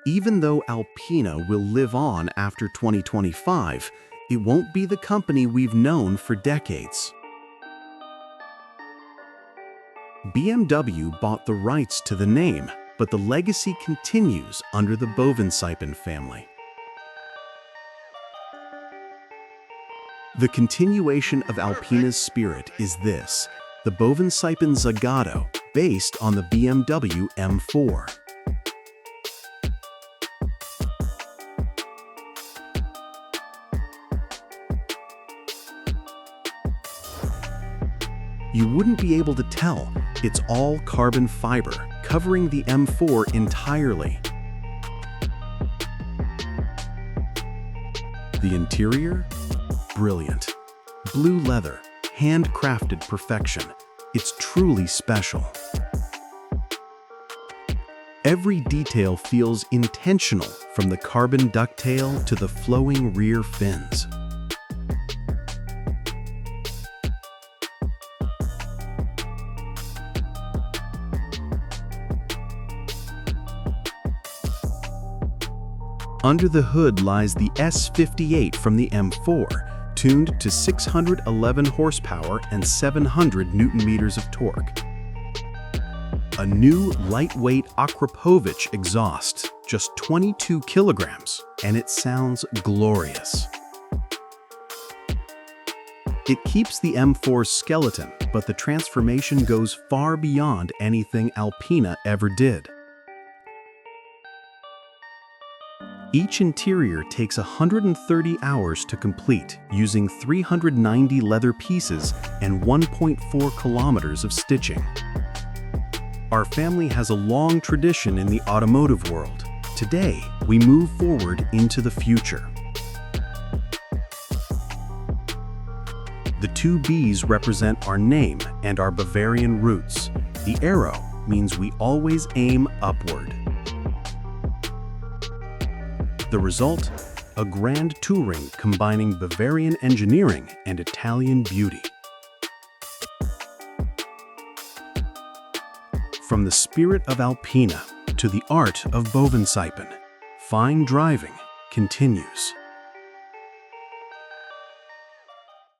Even though ALPINA will live on after 2025, it won't be the company we've known for decades. BMW bought the rights to the name, but the legacy continues under the Bovensiepen family. The continuation of ALPINA's spirit is this, the Bovensiepen Zagato, based on the BMW M4. You wouldn't be able to tell. It's all carbon fiber, covering the M4 entirely. The interior? Brilliant. Blue leather, handcrafted perfection. It's truly special. Every detail feels intentional, from the carbon ducktail to the flowing rear fins. Under the hood lies the S58 from the M4, tuned to 611 horsepower and 700 Newton-meters of torque. A new lightweight Akrapovic exhaust, just 22 kilograms, and it sounds glorious. It keeps the M4's skeleton, but the transformation goes far beyond anything ALPINA ever did. Each interior takes 130 hours to complete, using 390 leather pieces and 1.4 kilometers of stitching. Our family has a long tradition in the automotive world. Today, we move forward into the future. The two B's represent our name and our Bavarian roots. The arrow means we always aim upward. The result? A grand touring combining Bavarian engineering and Italian beauty. From the spirit of ALPINA to the art of Bovensiepen, fine driving continues.